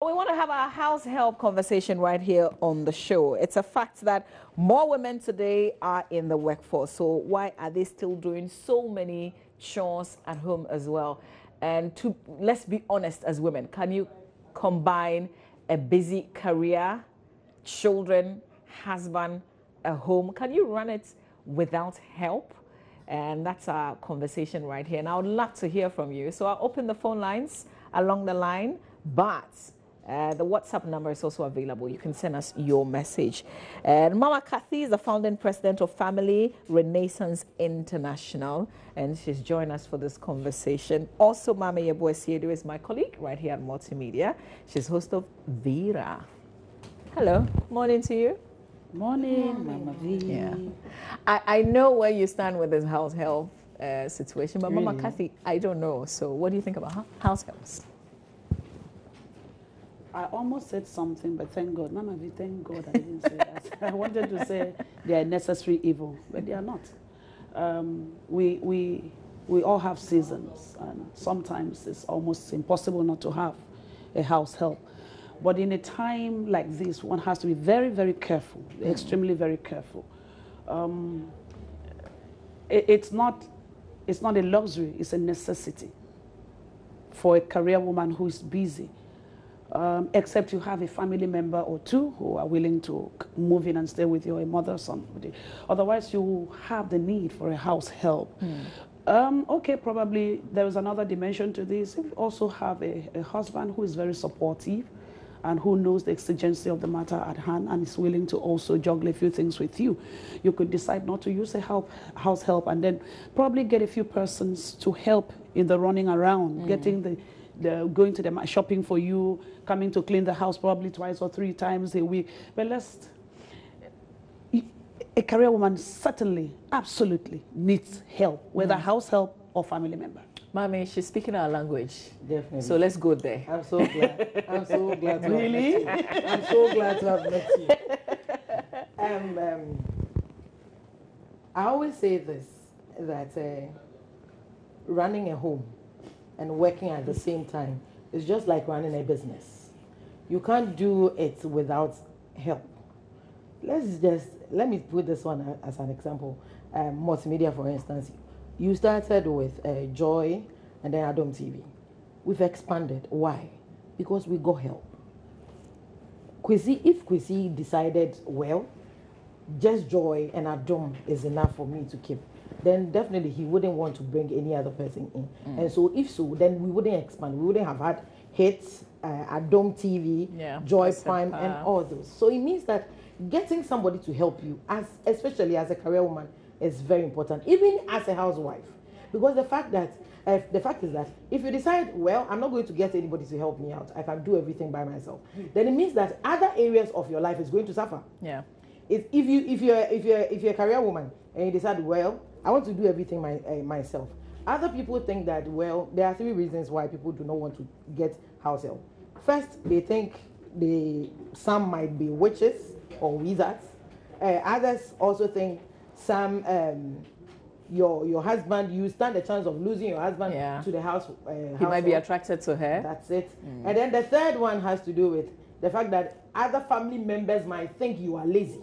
we want to have our house help conversation right here on the show. It's a fact that more women today are in the workforce. So why are they still doing so many chores at home as well? And let's be honest as women, can you combine a busy career, children, husband, a home? Can you run it without help? And that's our conversation right here. And I would love to hear from you. So I'll open the phone lines along the line, but the WhatsApp number is also available. You can send us your message. And Mama Kathy is the founding president of Family Renaissance International, and she's joined us for this conversation. Also, Maame Yeboah is my colleague right here at Multimedia. She's host of Vera. Hello, morning to you. Morning, Mama V. Yeah, I know where you stand with this house help situation, but really? Mama Kathy, I don't know. So what do you think about house helps? I almost said something, but thank God. Mama V, thank God I didn't say that. I wanted to say they are necessary evil, but they are not. We all have seasons, and sometimes it's almost impossible not to have a house help. But in a time like this, one has to be very, very careful, extremely very careful. It's not a luxury, it's a necessity for a career woman who is busy, except you have a family member or two who are willing to move in and stay with you, a mother or somebody. Otherwise, you have the need for a house help. Okay, probably there is another dimension to this. If you also have a husband who is very supportive, and who knows the exigency of the matter at hand and is willing to also juggle a few things with you, you could decide not to use a house help and then probably get a few persons to help in the running around, getting going to the shopping for you, coming to clean the house probably 2 or 3 times a week. But a career woman certainly, absolutely needs help, whether house help or family member. Mommy, she's speaking our language. Definitely. So let's go there. I'm so glad. I'm so glad to really? have met you. I'm so glad to have met you. I always say this, that running a home and working at the same time is just like running a business. You can't do it without help. Let me put this one as an example. Multimedia, for instance. You started with Joy and then Adom TV. We've expanded. Why? Because we got help. If Kwesi decided, well, just Joy and Adom is enough for me to keep, then definitely he wouldn't want to bring any other person in. And so if so, then we wouldn't expand. We wouldn't have had Hits, Adom TV, Joy Prime, and all those. So it means that getting somebody to help you, especially as a career woman, is very important, even as a housewife, because the fact is that if you decide, well, I'm not going to get anybody to help me out, I can do everything by myself, then it means that other areas of your life is going to suffer. Yeah. If you're a career woman and you decide, well, I want to do everything myself, other people think that, well, there are 3 reasons why people do not want to get house help. First, they think some might be witches or wizards. Others also think your husband, you stand a chance of losing your husband to the house. He might be attracted to her. That's it. And then the third one has to do with the fact that other family members might think you are lazy.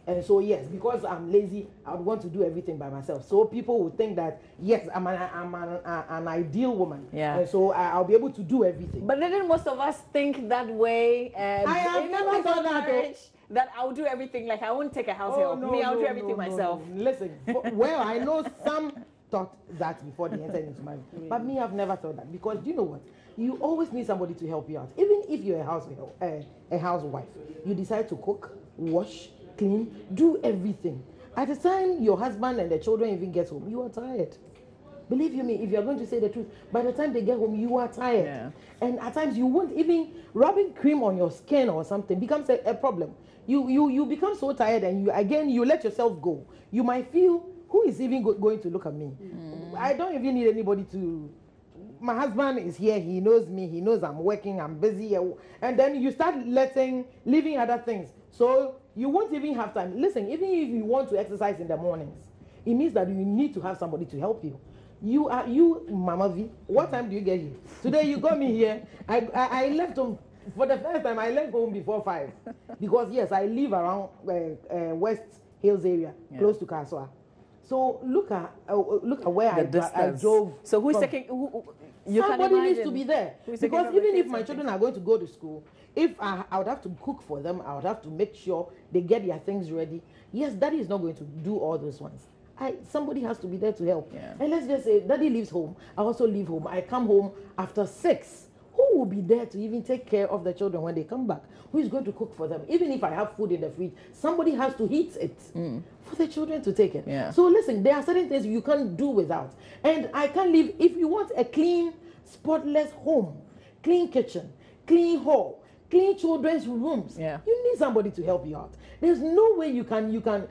And so yes, because I'm lazy, I would want to do everything by myself. So people would think that yes, I'm an ideal woman. Yeah. And so I'll be able to do everything. But didn't most of us think that way? I have never thought that. That I'll do everything, like I won't take a house help. I'll do everything myself. No. Listen, well, I know some thought that before they entered into marriage. But me, I've never thought that, because do you know what? You always need somebody to help you out. Even if you're a housewife, you decide to cook, wash, clean, do everything. At the time your husband and the children even get home, you are tired. Believe you me, if you're going to say the truth, by the time they get home, you are tired. Yeah. And at times you won't even, rubbing cream on your skin or something becomes a problem. You become so tired, and you let yourself go. You might feel, who is even going to look at me? I don't even need anybody to. My husband is here, he knows me, he knows I'm working, I'm busy, and then you start leaving other things. So you won't even have time. Listen, even if you want to exercise in the mornings, it means that you need to have somebody to help you. You, Mama V, what time do you get here? Today you got me here. I left home for the first time, I left home before 5 because yes, I live around West Hills area, close to Kaswa. So look at where I drove. So who's from. taking? You Somebody can needs to be there because even if my children are going to go to school, if I would have to cook for them, I would have to make sure they get their things ready. Yes, daddy is not going to do all those ones. Somebody has to be there to help. Yeah. And let's just say daddy leaves home, I also leave home. I come home after 6. Who will be there to even take care of the children when they come back? Who is going to cook for them? Even if I have food in the fridge, somebody has to heat it for the children to take it. Yeah. So listen, there are certain things you can't do without. And I can't live, if you want a clean, spotless home, clean kitchen, clean hall, clean children's rooms, you need somebody to help you out. There's no way you can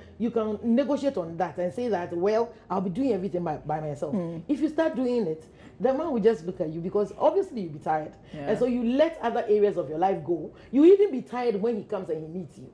negotiate on that and say that, well, I'll be doing everything by myself. If you start doing it, the man will just look at you because obviously you'll be tired. And so you let other areas of your life go. You even be tired when he comes and he meets you.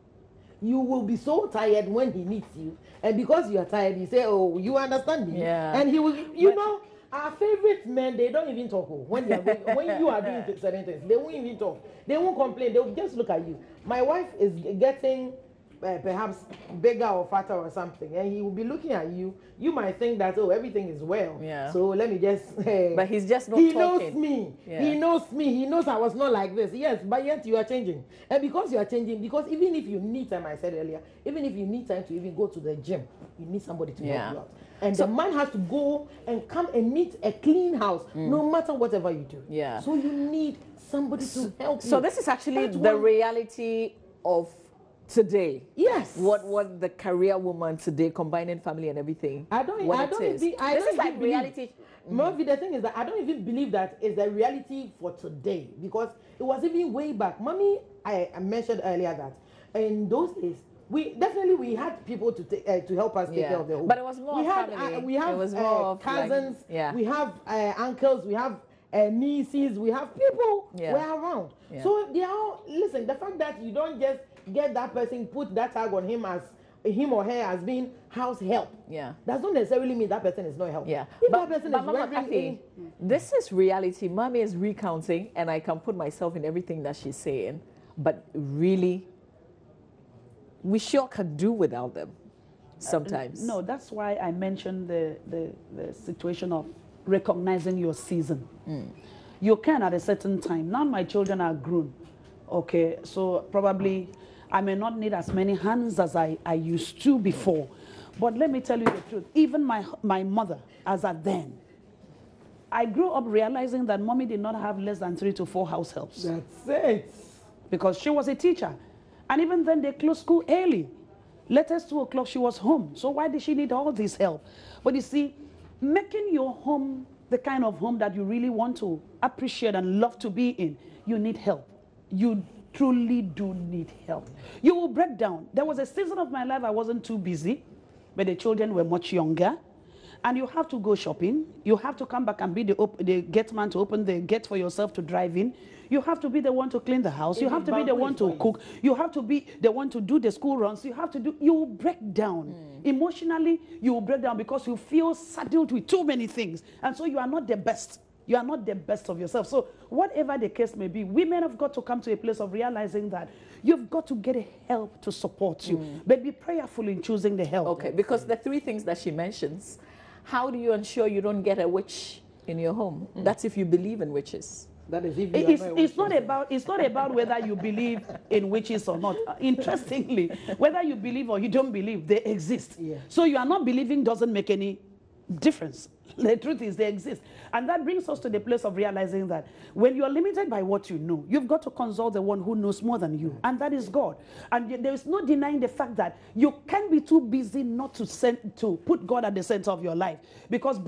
You will be so tired when he meets you. And because you are tired, you say, oh, you understand me? And he will, you know, our favorite men, they don't even talk. When you are doing certain things, they won't even talk. They won't complain. They will just look at you. My wife is getting perhaps bigger or fatter or something, and he will be looking at you. You might think that, oh, everything is well. So let me just. But he's just not he talking. Knows me. He knows me. He knows I was not like this. Yes, but yet you are changing. And because you are changing, because even if you need time, I said earlier, even if you need time to even go to the gym, you need somebody to help you out. And so, the man has to go and come and meet a clean house, no matter whatever you do. So you need somebody to help you. So this is actually the reality of today. Yes. What the career woman today, combining family and everything. This is like reality. Murphy, the thing is that I don't even believe that is the reality for today, because it was even way back. Mommy, I mentioned earlier that in those days, we had people to help us take care of the home. But it was more family. We have it was more cousins. We have uncles. We have nieces. We have people who are around. So they are all, listen. The fact that you don't just get that person, put that tag on him or her as being house help. Does not necessarily mean that person is not help. If that person is Mama, this is reality. Mommy is recounting, and I can put myself in everything that she's saying. But really, we sure can do without them sometimes. No, that's why I mentioned the situation of recognizing your season. You can at a certain time. Now my children are grown. Okay, so probably I may not need as many hands as I used to before. But let me tell you the truth. Even my mother, as at then, I grew up realizing that mommy did not have less than 3 to 4 house helps. That's it. Because she was a teacher. And even then, they closed school early. Latest 2 o'clock, she was home. So why did she need all this help? But you see, making your home the kind of home that you really want to appreciate and love to be in, you need help. You truly do need help. You will break down. There was a season of my life I wasn't too busy, but the children were much younger. And you have to go shopping. You have to come back and be the gate man to open the gate for yourself to drive in. You have to be the one to clean the house. You have to be the one to cook. You have to be the one to do the school runs. You will break down. Emotionally, you will break down because you feel saddled with too many things. And so you are not the best. You are not the best of yourself. So whatever the case may be, women have got to come to a place of realizing that you've got to get a help to support you. But be prayerful in choosing the help. Okay, because the 3 things that she mentions, how do you ensure you don't get a witch in your home? That's if you believe in witches. That is if it's not about whether you believe in witches or not. Interestingly, whether you believe or you don't believe, they exist. So you are not believing doesn't make any difference. The truth is they exist. And that brings us to the place of realizing that when you are limited by what you know, you've got to consult the one who knows more than you, and that is God. And there is no denying the fact that you can be too busy not to put God at the center of your life. Because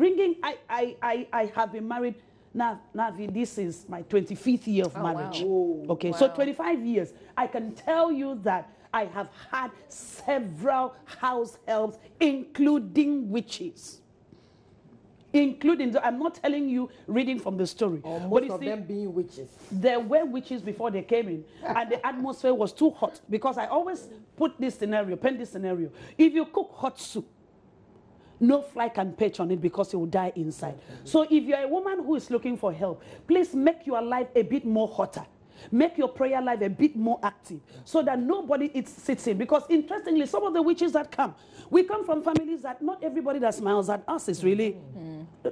I have been married. Now, this is my 25th year of marriage. Wow. Okay, so 25 years. I can tell you that I have had several house helps, including witches. I'm not telling you reading from the story. Most of them being witches. There were witches before they came in, and the atmosphere was too hot. Because I always pen this scenario. If you cook hot soup, no fly can perch on it because it will die inside. So if you're a woman who is looking for help, please make your life a bit more hotter. Make your prayer life a bit more active so that nobody sits in. Because interestingly, some of the witches that come, we come from families that not everybody that smiles at us is really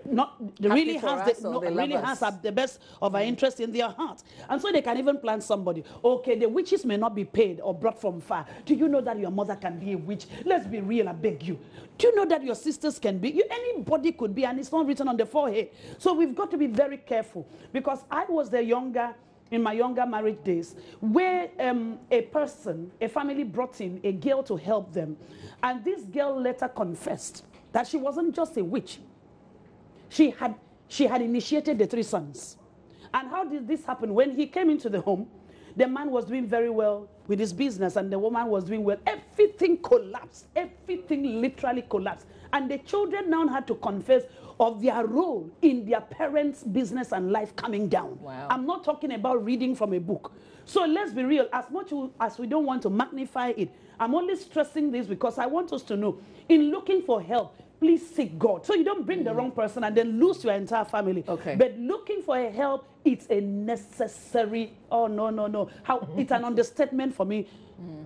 not really has the best of our interest in their heart. And so they can even plan somebody. Okay, the witches may not be paid or brought from far. Do you know that your mother can be a witch? Let's be real, I beg you. Do you know that your sisters can be? Anybody could be, and it's not written on the forehead. So we've got to be very careful, because I was in my younger marriage days, where a family brought in a girl to help them. And this girl later confessed that she wasn't just a witch. She had initiated the 3 sons. And how did this happen? When he came into the home, the man was doing very well with his business, and the woman was doing well. Everything collapsed. Everything literally collapsed. And the children now had to confess of their role in their parents' business and life coming down. Wow. I'm not talking about reading from a book. So let's be real. As much as we don't want to magnify it, I'm only stressing this because I want us to know, in looking for help, please seek God. So you don't bring the wrong person and then lose your entire family. Okay. But looking for help, it's a necessary, it's an understatement for me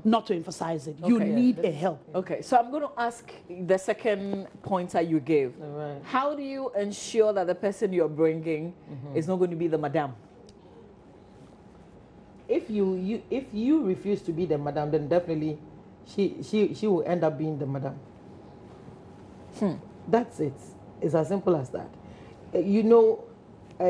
not to emphasize it. You need a help. Okay, so I'm going to ask the second pointer you gave. Right. How do you ensure that the person you're bringing is not going to be the madam? If you refuse to be the madam, then definitely she will end up being the madam. That's it. It's as simple as that.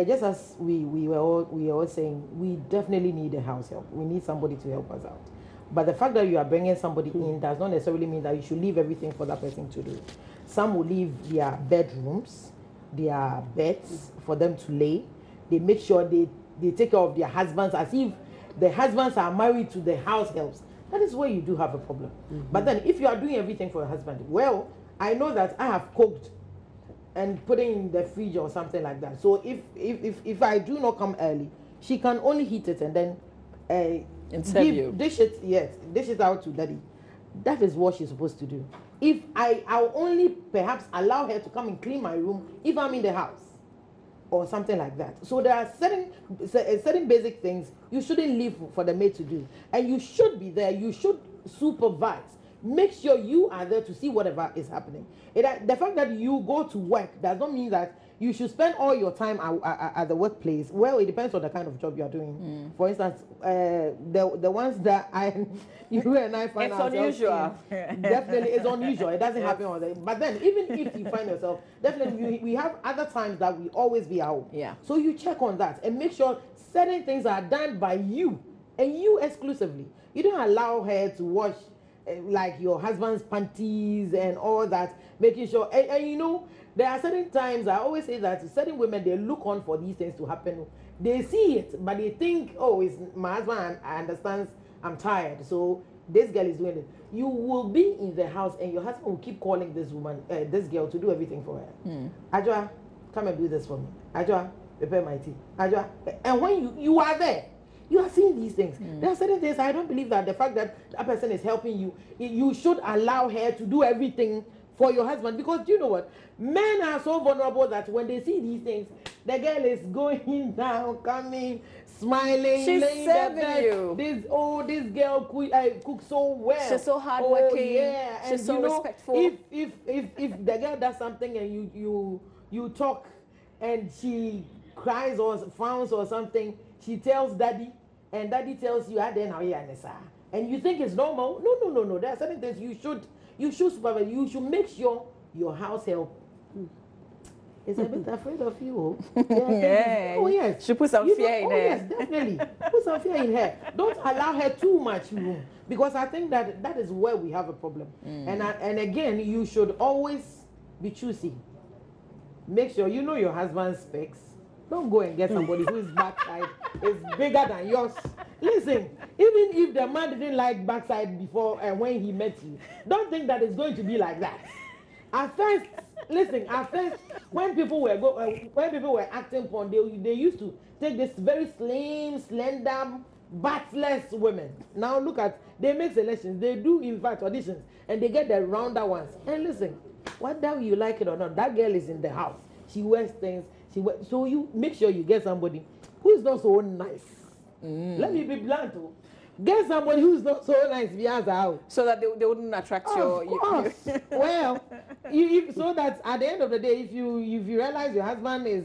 Just as we were all saying, we definitely need a house help. We need somebody to help us out. But the fact that you are bringing somebody in does not necessarily mean that you should leave everything for that person to do. Some will leave their bedrooms, their beds for them to lay. They make sure they take care of their husbands as if the husbands are married to the house helps. That is where you do have a problem. But then if you are doing everything for your husband, well, I know that I have cooked and put it in the fridge or something like that. So if I do not come early, she can only heat it and then dish it out to daddy. That is what she's supposed to do. If I'll only perhaps allow her to come and clean my room if I'm in the house or something like that. So there are certain basic things you shouldn't leave for the maid to do, and you should be there. You should supervise. Make sure you are there to see whatever is happening. The fact that you go to work does not mean that you should spend all your time at the workplace. Well, it depends on the kind of job you are doing. For instance, the ones that you and I find ourselves unusual. In, definitely, it's unusual. It doesn't happen all the time. But then, even if you find yourself, definitely we have other times that we always be at home. Yeah. So you check on that and make sure certain things are done by you and you exclusively. You don't allow her to wash like your husband's panties and all that, making sure, and there are certain times, I always say that certain women, they look on for these things to happen. They see it, but they think, oh, it's my husband, and I understand I'm tired, so this girl is doing it. You will be in the house and your husband will keep calling this woman, this girl, to do everything for her. Ajwa, come and do this for me. Ajwa, prepare my tea. Ajwa, and when you are there, you are seeing these things. There are certain things I don't believe that the fact that a person is helping you, you should allow her to do everything for your husband. Because do you know what? Men are so vulnerable that when they see these things, the girl is going down, coming, smiling, she's laying serving the bed. you. This girl cooks so well. She's so hardworking. Oh, yeah. And she's so respectful. If the girl does something and you talk and she cries or frowns or something, she tells daddy, and daddy tells you, and you think it's normal. No. There are certain things you should supervise. You should make sure your house help is a bit afraid of you. Oh yes. She put some fear in her. Yes, definitely. Put some fear in her. Don't allow her too much room, because I think that is where we have a problem. And again, you should always be choosy. Make sure you know your husband's specs. Don't go and get somebody whose backside is bigger than yours. Listen, even if the man didn't like backside before when he met you, don't think that it's going to be like that. At first, when people were acting porn, they used to take this very slim, slender, buttless women. Now look at, they make selections. They do in fact auditions, and they get the rounder ones. And listen, whether you like it or not, that girl is in the house. She wears things. So you make sure you get somebody who is not so nice. Let me be blunt. Get somebody who's not so nice behind out. So that they wouldn't attract your... Of course. Well, so that at the end of the day, if you realize your husband is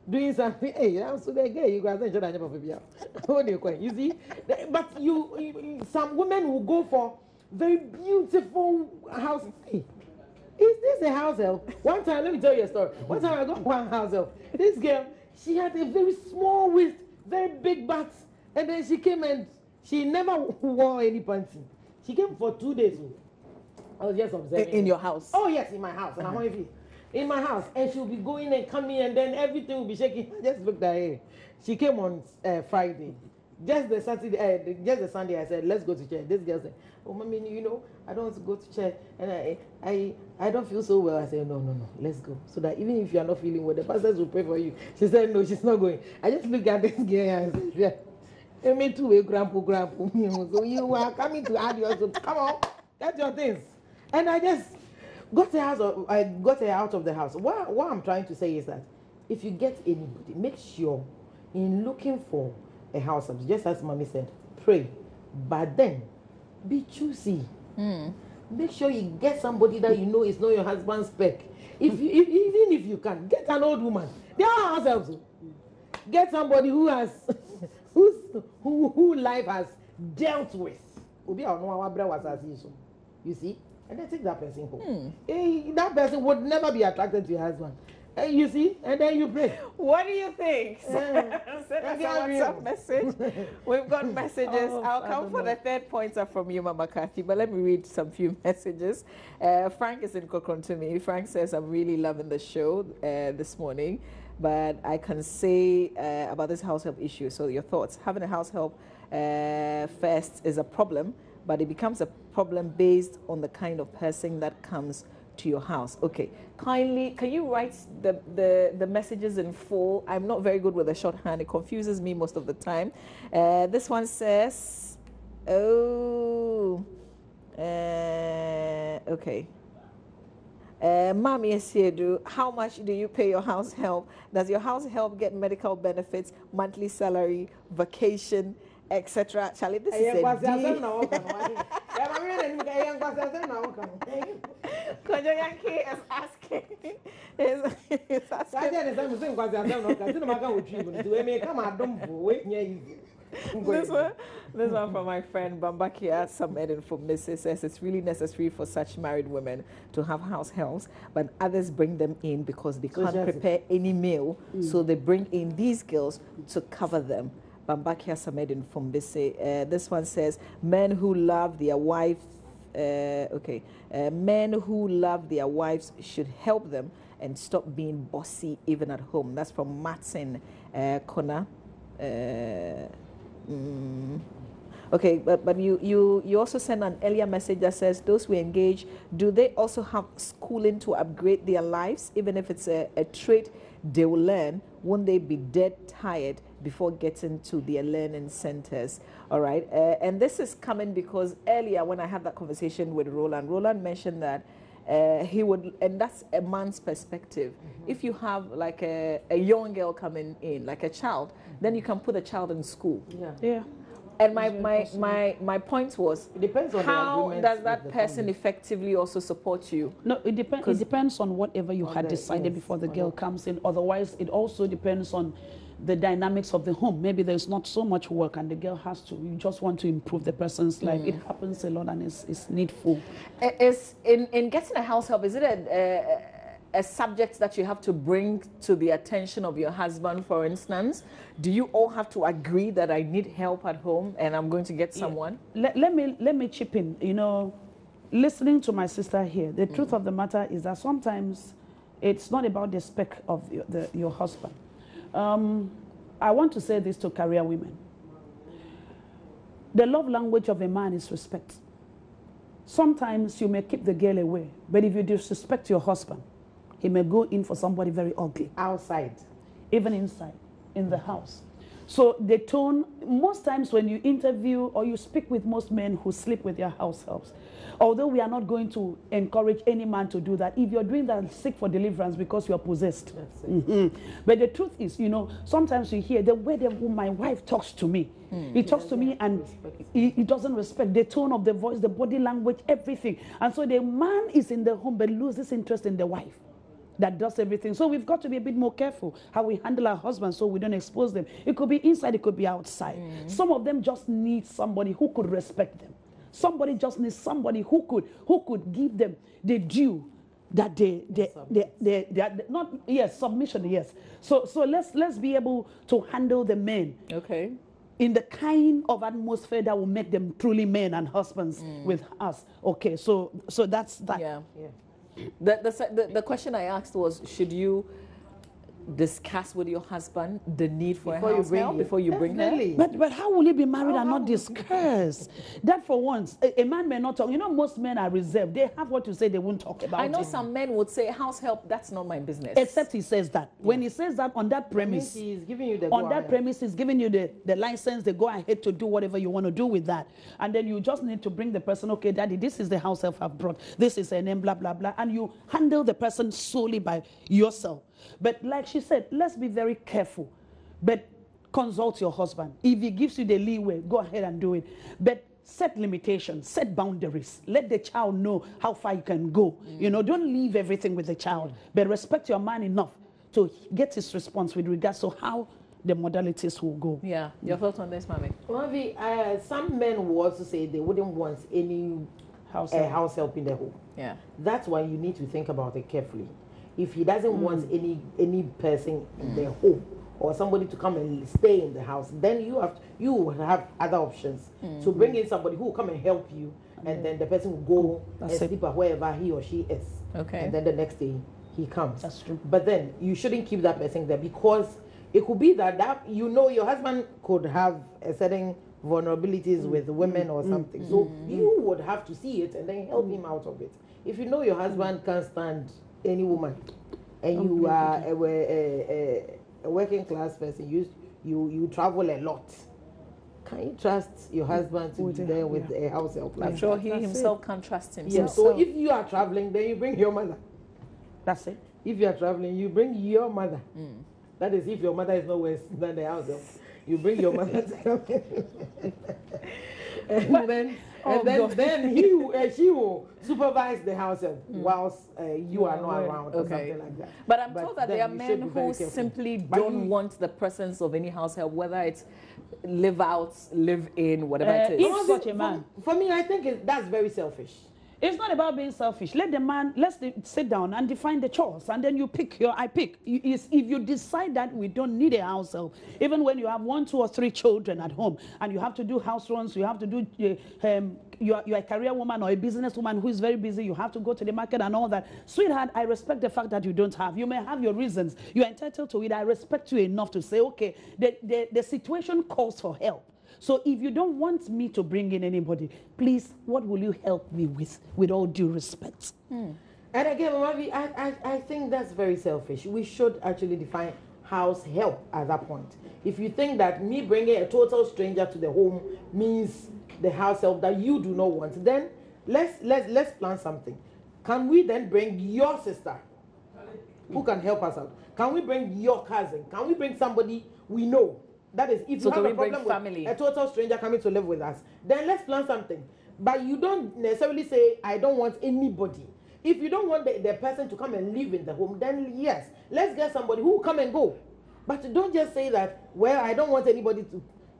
doing something, hey, I'm so gay, you guys enjoy that. You see? But some women will go for very beautiful house. Hey, is this a house help? One time, let me tell you a story. One time I got one house help. This girl, she had a very small waist, very big butts, and then she came and she never wore any panty. She came for 2 days. I was just observing. In your house? Oh yes, in my house. And I'm in my house, and she'll be going and coming, and then everything will be shaking. I just looked at her. She came on Friday. Just the Saturday, just the Sunday, I said, let's go to church. This girl said, oh, mommy, you know, I don't want to go to church, and I don't feel so well. I said, no, let's go. So that even if you are not feeling well, the pastors will pray for you. She said, no, she's not going. I just looked at this girl and said, yeah, me too, grandpa. So you are coming to add yours. So come on, get your things. And I just got her out of the house. What I'm trying to say is that if you get anybody, make sure in looking for a house, just as Mommy said, pray, but then be choosy. Make sure you get somebody that you know is not your husband's spec. Even if you can, get an old woman. There are househelps. Get somebody who has who life has dealt with. You see, and then take that person home. That person would never be attracted to your husband. You see, and then you pray. What do you think? Send us a WhatsApp message. We've got messages. I'll come for the third pointer from you, Mama Kathy, but let me read some few messages. Frank is in Kokrontumi. Frank says, I'm really loving the show this morning, but I can say about this house help issue. So your thoughts. Having a house help first is a problem, but it becomes a problem based on the kind of person that comes to your house. Okay, kindly, can you write the messages in full? I'm not very good with the shorthand. It confuses me most of the time. This one says, okay. Maame Yeboah, how much do you pay your house help? Does your house help get medical benefits, monthly salary, vacation, etc.? Charlie, this is a deal. Kojo Yankee is asking. This one from my friend Bambakia Samedin from Mrs. says it's really necessary for such married women to have house helps, but others bring them in because they can't prepare any meal, so they bring in these girls to cover them. Bambakia Samedin from Bisse. This one says men who love their wives. Men who love their wives should help them and stop being bossy even at home. That's from Martin Kona. Okay, but you also sent an earlier message that says those who engage, do they also have schooling to upgrade their lives? Even if it's a trade they will learn, won't they be dead tired before getting to their learning centers? All right, and this is coming because earlier when I had that conversation with Roland mentioned that he would, and that's a man's perspective. If you have like a young girl coming in, like a child, then you can put a child in school. Yeah. And my point was, it depends on how does that person effectively also support you? No, it depends. It depends on whatever you had decided before the girl comes in. Otherwise, it also depends on the dynamics of the home. Maybe there's not so much work and the girl has to, you just want to improve the person's life. It happens a lot and it's needful. Is in getting a house help, is it a subject that you have to bring to the attention of your husband, for instance? Do you all have to agree that I need help at home and I'm going to get someone? Let me chip in. You know, listening to my sister here, the truth of the matter is that sometimes it's not about the spec of your husband. I want to say this to career women. The love language of a man is respect. Sometimes you may keep the girl away, but if you disrespect your husband, he may go in for somebody very ugly. Outside. Even inside, in the house. So the tone, most times when you interview or you speak with most men who sleep with their house helps, although we are not going to encourage any man to do that, if you're doing that, seek for deliverance because you're possessed. But the truth is, you know, sometimes you hear the way that my wife talks to me. He talks to me and he doesn't respect the tone of the voice, the body language, everything. And so the man is in the home but loses interest in the wife that does everything. So we've got to be a bit more careful how we handle our husbands so we don't expose them. It could be inside, it could be outside. Some of them just need somebody who could respect them. Somebody just needs somebody who could give them the due that they are not, yes, submission, yes. So let's be able to handle the men. Okay. In the kind of atmosphere that will make them truly men and husbands with us. Okay, so that's that. Yeah. The question I asked was, should you discuss with your husband the need for a house help before you bring her? But how will you be married and not discuss? That for once, a man may not talk. You know, most men are reserved. They have what to say, they won't talk about it. I know some men would say, house help, that's not my business. Except he says that. When he says that on that premise, he's giving you the on that premise, he's giving you the license, the go ahead to do whatever you want to do with that. And then you just need to bring the person, okay, daddy, this is the house help I've brought. This is a name, blah, blah, blah. And you handle the person solely by yourself. But like she said, let's be very careful. But consult your husband. If he gives you the leeway, go ahead and do it. But set limitations, set boundaries. Let the child know how far you can go. You know, don't leave everything with the child. But respect your man enough to get his response with regards to how the modalities will go. Yeah. Your thoughts on this, Maame? Well, some men will also say they wouldn't want any house help in the home. Yeah. That's why you need to think about it carefully. If he doesn't want any person in their home or somebody to come and stay in the house, then you will have other options. So bring in somebody who will come and help you, and then the person will go and sleep at wherever he or she is. Okay. And then the next day he comes. That's true. But then you shouldn't keep that person there, because it could be that you know your husband could have a certain vulnerabilities with women or something. So you would have to see it and then help him out of it. If you know your husband can't stand any woman, and you are a working class person, you travel a lot, can you trust your husband to be there with a house help? I'm sure he himself can't trust himself. Yeah, so if you are traveling, then you bring your mother. That's it. If you are traveling, you bring your mother. That is, if your mother is nowhere than the house help, you bring your mother to come in. Then she will supervise the house whilst you are not around or something like that. But I'm told that there are men who simply don't want the presence of any house help, whether it's live out, live in, whatever it is. If such a man. For me, I think that's very selfish. It's not about being selfish. Let the man, let's sit down and define the chores, and then you pick I pick. If you decide that we don't need a house help, even when you have 1, 2, or 3 children at home, and you have to do house runs, you have to do, you're a career woman or a business woman who is very busy, you have to go to the market and all that. Sweetheart, I respect the fact that you don't have. You may have your reasons. You're entitled to it. I respect you enough to say, okay, the situation calls for help. So if you don't want me to bring in anybody, please, what will you help me with all due respect? And again, Mavi, I think that's very selfish. We should actually define house help at that point. If you think that me bringing a total stranger to the home means the house help that you do not want, then let's plan something. Can we then bring your sister who can help us out? Can we bring your cousin? Can we bring somebody we know? That is, if you have a problem with a total stranger coming to live with us, then let's plan something. But you don't necessarily say, I don't want anybody. If you don't want the person to come and live in the home, then yes, let's get somebody who will come and go. But don't just say that, well, I don't want anybody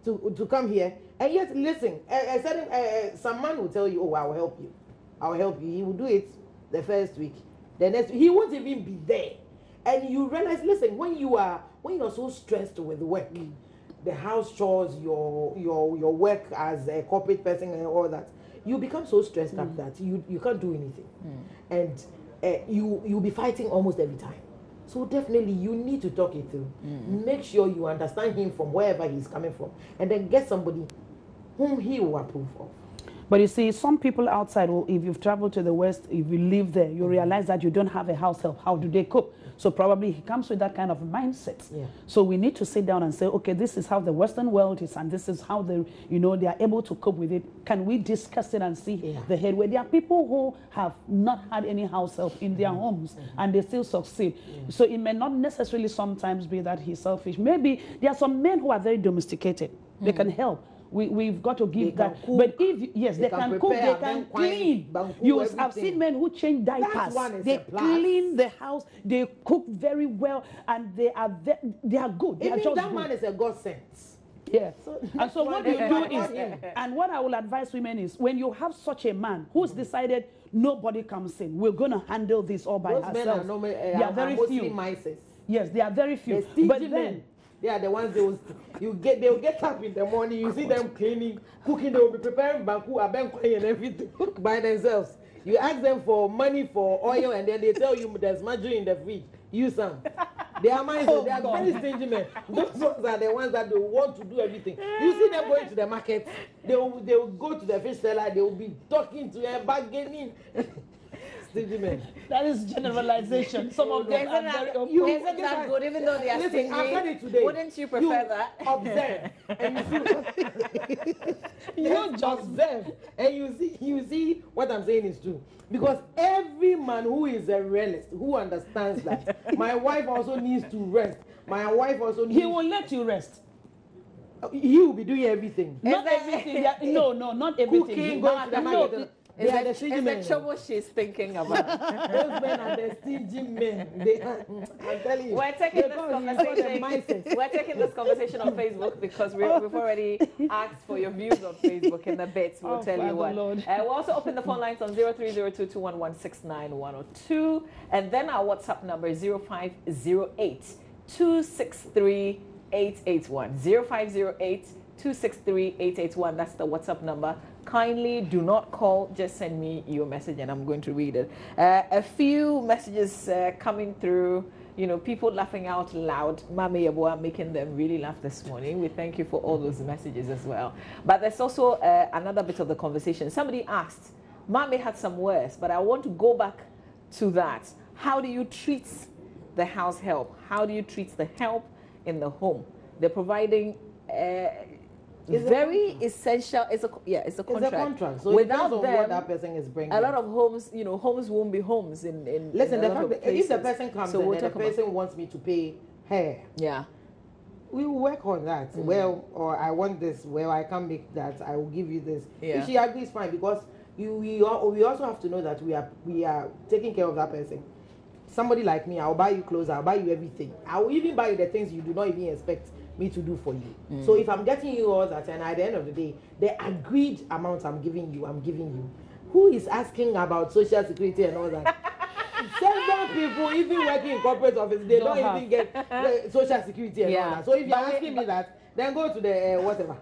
to come here. And yet, listen, some man will tell you, oh, I will help you. I will help you. He will do it the first week. The next week, he won't even be there. And you realize, listen, when you're so stressed with work, the house chores, your work as a corporate person and all that, you become so stressed up that you can't do anything. And you'll be fighting almost every time. So definitely you need to talk it through. Make sure you understand him from wherever he's coming from, and then get somebody whom he will approve of. But you see, some people outside, well, if you've traveled to the West, if you live there, you realize that you don't have a house help. How do they cope? So probably he comes with that kind of mindset. Yeah. So we need to sit down and say, okay, this is how the Western world is, and this is how they, they are able to cope with it. Can we discuss it and see the headway? There are people who have not had any house help in their homes, and they still succeed. So it may not necessarily sometimes be that he's selfish. Maybe there are some men who are very domesticated. They can help. We've got to give that. Cook, but if, they can cook, they can clean. You have seen men who change diapers. They clean the house, they cook very well, and they are good. They Even are just that good. man is a God sent. Yeah. And so what you do is, and what I will advise women is, when you have such a man who's decided nobody comes in, we're going to handle this all by ourselves. Men are normally, there are very few. Mices. Yes, there are very few. But then, they are the ones they'll get up in the morning, you see them cleaning, cooking, they will be preparing banku, abenkwai and everything by themselves. You ask them for money for oil and then they tell you there's margarine in the fridge. Use some. They are mindful. They are very stingy men. Those ones are the ones that they want to do everything. You see them going to the market, they will go to the fish seller, they will be talking to them, bargaining. Stingy men. That is generalization. Some of them are very open. Isn't that good, even though they are stingy? I've said it today. Wouldn't you prefer that? Observe and you just observe and you see what I'm saying is true. Because every man who is a realist, who understands that my wife also needs to rest. My wife also needs. He will let you rest. He will be doing everything. Not everything. No, not everything. Cooking, going to the market. Is the trouble she's thinking about? Those men are the stingy men. I'm telling you. We're taking this conversation on Facebook because we've already asked for your views on Facebook in the bits. We'll tell you what. We'll also open the phone lines on 030221169102, and then our WhatsApp number is 0508 263 881. 0508 263 881. That's the WhatsApp number. Kindly do not call, just send me your message and I'm going to read it. A few messages coming through, people laughing out loud. Maame Yeboah making them really laugh this morning. We thank you for all those messages as well. But there's also another bit of the conversation. Somebody asked, Maame had some words, but I want to go back to that. How do you treat the house help? How do you treat the help in the home? They're providing very essential. It's a contract. It's a contract. So without them, what that person is bringing, a lot of homes, homes won't be homes in. Listen, in the fact that if the person comes and the person wants me to pay her, we will work on that. Well, or I want this. Well, I can't make that. I will give you this. If she agrees, fine. Because we also have to know that we are taking care of that person. Somebody like me, I'll buy you clothes. I'll buy you everything. I will even buy you the things you do not even expect me to do for you. So if I'm getting you all that, and at the end of the day, the agreed amount I'm giving you. Who is asking about social security and all that? Several people, even working in corporate office, they don't even get social security and all that. So if you're asking me that, then go to the whatever.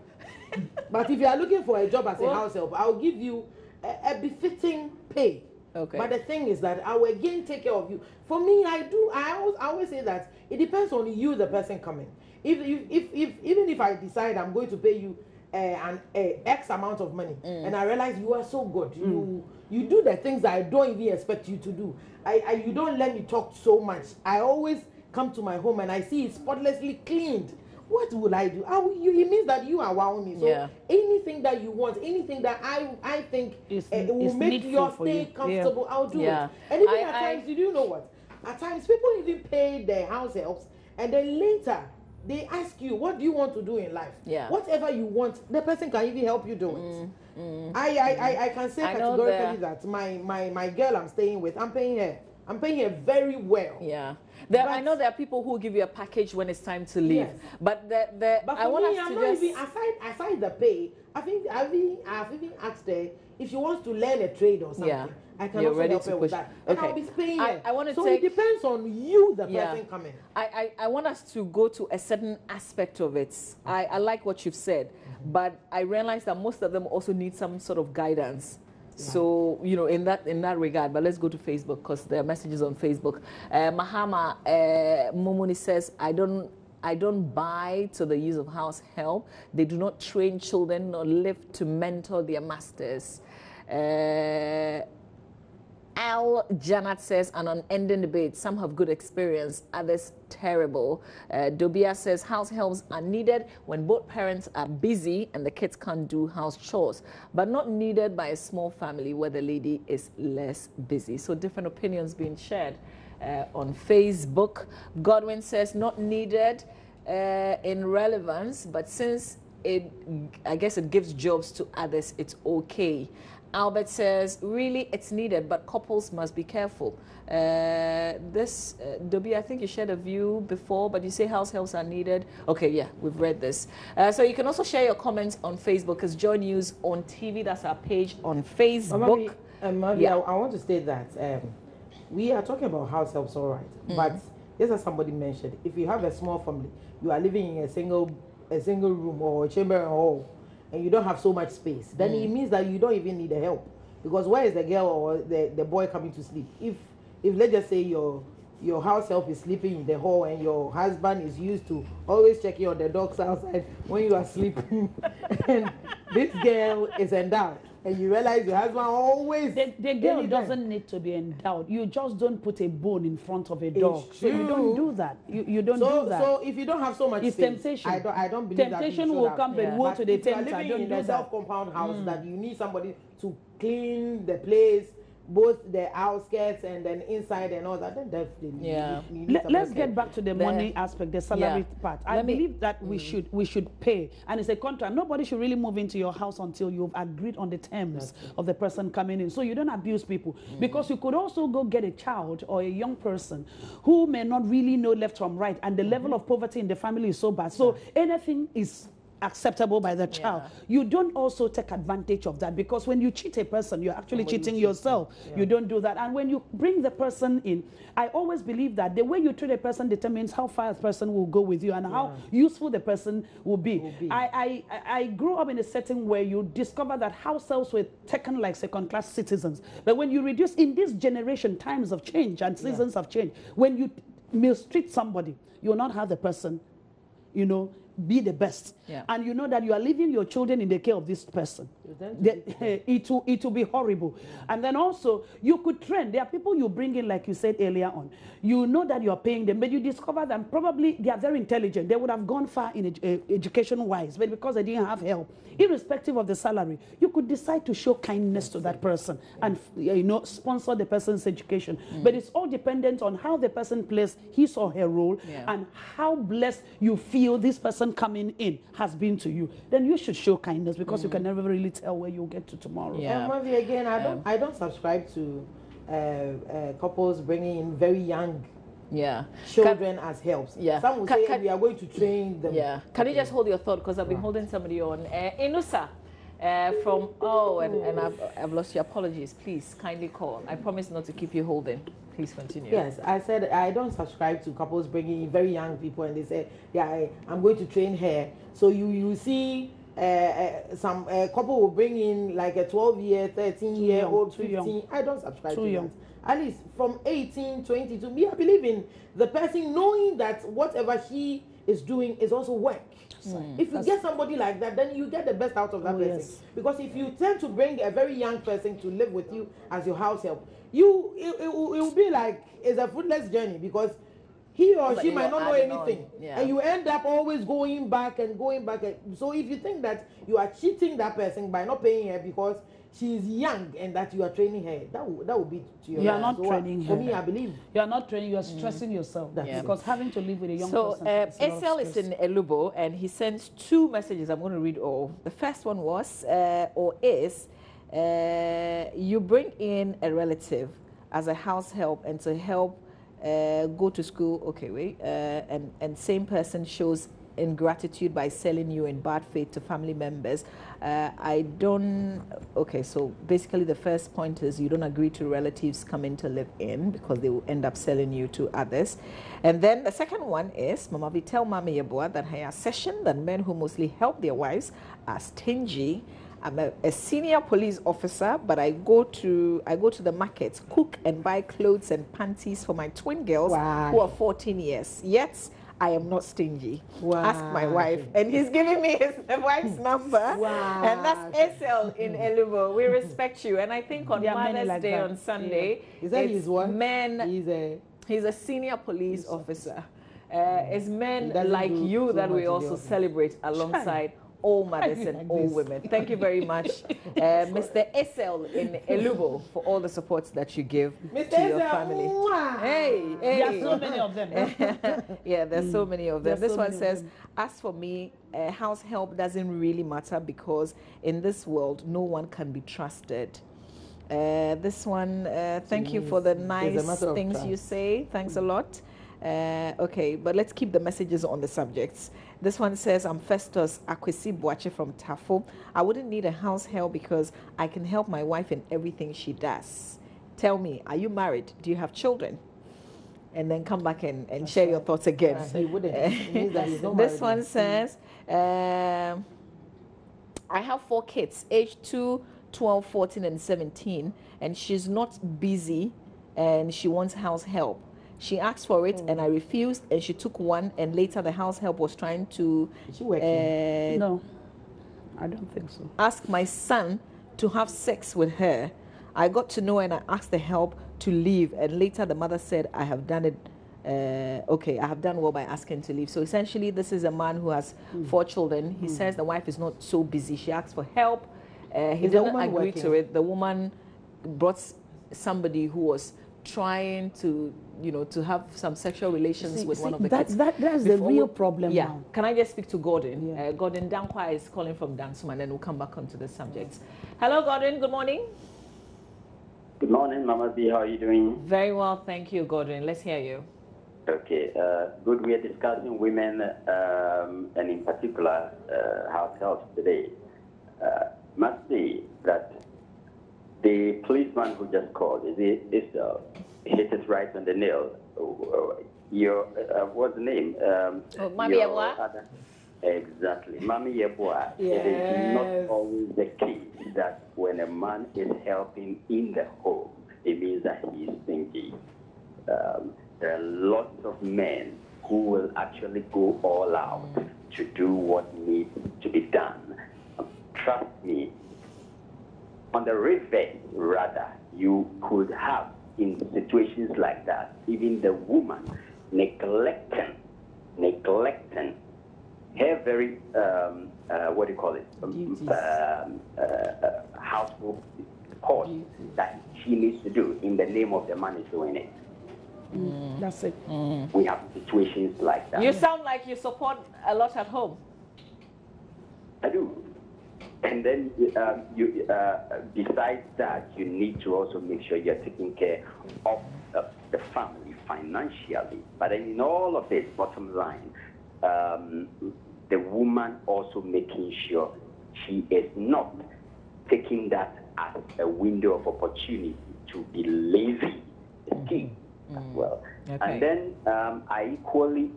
But if you are looking for a job as a house help, I'll give you a befitting pay. Okay. But the thing is that I will again take care of you. For me, I always say that it depends on you, the person coming. Even if I decide I'm going to pay you an X amount of money, and I realize you are so good, you do the things that I don't even expect you to do. You don't let me talk so much. I always come to my home and I see it spotlessly cleaned. What will I do? It means that you are wowing me. So anything that you want, anything that I think will make your stay comfortable, I'll do it. And even at times, you know what? At times, people even pay their house helps, and then later they ask you, what do you want to do in life? Whatever you want, the person can even help you do it. I can say categorically that my girl I'm staying with, I'm paying her very well. I know there are people who give you a package when it's time to leave. But I want us to just aside the pay, I've even asked her if she wants to learn a trade or something. I can also help her with that. And I'll be paying her. It depends on you, the person coming. I want us to go to a certain aspect of it. I like what you've said, but I realize that most of them also need some sort of guidance. So, in that regard, but let's go to Facebook because there are messages on Facebook. Mahama Momuni says, I don't I don't buy to the use of house help. They do not train children nor live to mentor their masters. Al Janet says, an unending debate. Some have good experience, others terrible. Dobia says, house helps are needed when both parents are busy and the kids can't do house chores, but not needed by a small family where the lady is less busy. So different opinions being shared on Facebook. Godwin says, not needed in relevance, but since I guess it gives jobs to others, it's okay. Albert says, really, it's needed, but couples must be careful. Dobby, I think you shared a view before, but you say house helps are needed. Okay, yeah, we've read this. So you can also share your comments on Facebook, because Joy News on TV, that's our page on Facebook. Mami, I want to state that we are talking about house helps, all right. But just as somebody mentioned, if you have a small family, you are living in a single room or a chamber and hall, and you don't have so much space, then it means that you don't even need the help. Because where is the girl or the boy coming to sleep? If let's just say your house help is sleeping in the hall and your husband is used to always checking on the dogs outside when you are sleeping, and this girl is endowed, and you realize your husband always... The girl doesn't need to be endowed. You just don't put a bone in front of a dog. So you don't do that. You don't do that. So if you don't have so much it's space, temptation. I don't believe temptation that will come, but woe to the tempter. If you are living in a self-compound house, that you need somebody to clean the place, both the outskirts and then inside and all that, then definitely let's get back to the money aspect, the salary part. I believe that we should pay, and it's a contract. Nobody should really move into your house until you've agreed on the terms of the person coming in, so you don't abuse people. Because you could also go get a child or a young person who may not really know left from right, and the level of poverty in the family is so bad, so anything is acceptable by the child. You don't also take advantage of that, because when you cheat a person, you're actually cheating yourself. You don't do that. And when you bring the person in, I always believe that the way you treat a person determines how far a person will go with you and how useful the person will be. I grew up in a setting where you discover that house helps were taken like second-class citizens. But when you reduce, in this generation, times have changed and seasons have changed. When you mistreat somebody, you will not have the person, be the best, and you know that you are leaving your children in the care of this person. It will be horrible. And then also you could train. There are people you bring in, like you said earlier on. You know that you are paying them, but you discover that probably they are very intelligent. They would have gone far in education wise, but because they didn't have help, irrespective of the salary, you could decide to show kindness to that person and sponsor the person's education. But it's all dependent on how the person plays his or her role and how blessed you feel this person coming in has been to you. Then you should show kindness, because you can never really tell where you'll get to tomorrow. And maybe again, I don't subscribe to couples bringing in very young children as helps. Some will say we are going to train them. Can you just hold your thought, because I've been holding somebody on. Inusa from and I've lost your apologies. Please kindly call. I promise not to keep you holding. Please continue. Yes, I said I don't subscribe to couples bringing in very young people and they say, I'm going to train her. So you see some couple will bring in like a 12-year, 13-year-old, 15. I don't subscribe to that. At least from 18, 22. Me, I believe in the person knowing that whatever she is doing is also work. If you get somebody like that, then you get the best out of that person. Because if you tend to bring a very young person to live with you as your house help, it will be like it's a fruitless journey, because he or she might not know anything, and you end up always going back and going back. So if you think that you are cheating that person by not paying her because she is young and that you are training her, that will be to your. You are not training her. For me, I believe you are not training. You are stressing yourself, because having to live with a young person. So Esel is in Elubo, and he sends 2 messages. I'm going to read all. The first one was you bring in a relative as a house help and to help go to school. And same person shows ingratitude by selling you in bad faith to family members. So basically the first point is you don't agree to relatives coming to live in, because they will end up selling you to others. And then the second one is Mama V tell Maame Yeboah that her assertion that men who mostly help their wives are stingy. I'm a senior police officer, but I go to the market, cook and buy clothes and panties for my twin girls who are 14 years. Yet I am not stingy. Wow. Ask my wife. And he's giving me his wife's number. Wow. And that's Esel in Elubo. We respect you. And I think on There are many Mother's like Day that. on Sunday, Is that it's his what? men. He's a senior police officer. It's men He doesn't like do you too that much we in the also office. celebrate alongside all mothers and Like all this. women. Thank you very much, Mr. Esel in Elubo, for all the support that you give to your family. Hey, hey. There are so many of them. Yeah, there's so many of them. There's This so one many of says, them. as for me, house help doesn't really matter because in this world, no one can be trusted. This one, thank you for the nice matter of things trust. you say. Thanks a lot. Okay, but let's keep the messages on the subjects. This one says, I'm Festus Akwesi Boache from Tafo. I wouldn't need a house help because I can help my wife in everything she does. Tell me, are you married? Do you have children? And then come back and share your thoughts again. He wouldn't. It means that he's not This married one yet. says, I have 4 kids, aged 2, 12, 14, and 17, and she's not busy and she wants house help. She asked for it and I refused, and she took one, and later the house help was trying to Is she working? No, I don't think so. ask my son to have sex with her. I got to know and I asked the help to leave, and later the mother said, I have done it. Okay, I have done well by asking to leave. So essentially, this is a man who has 4 children. He says the wife is not so busy. She asked for help. He Is the didn't woman agree working? to it. The woman brought somebody who was trying to, to have some sexual relations with one of the kids. That's the Before real we- problem Yeah. now. Can I just speak to Gordon? Yeah. Gordon Dankwa is calling from Dansuma, and then we'll come back onto the subject. Hello, Gordon. Good morning. Good morning, Mama B. How are you doing? Very well, thank you, Gordon. Let's hear you. Okay, good. We are discussing women and in particular house helps today. Must say that the policeman who just called hit it right on the nail. Your what's the name? Maame your Yeboah? other- Exactly, Maame Yeboah. It is Yes. not always the case that when a man is helping in the home, it means that he is stingy. There are lots of men who will actually go all out to do what needs to be done. Trust me, on the reverse, rather, you could have in situations like that, even the woman neglecting her very, what do you call it, Duties. household chores that she needs to do in the name of the man is doing it. That's it. We have situations like that. You sound like you support a lot at home. I do. And then besides that, you need to also make sure you're taking care of the family financially. But then in all of this, bottom line, the woman also making sure she is not taking that as a window of opportunity to be lazy is key as well. Okay. And then I equally,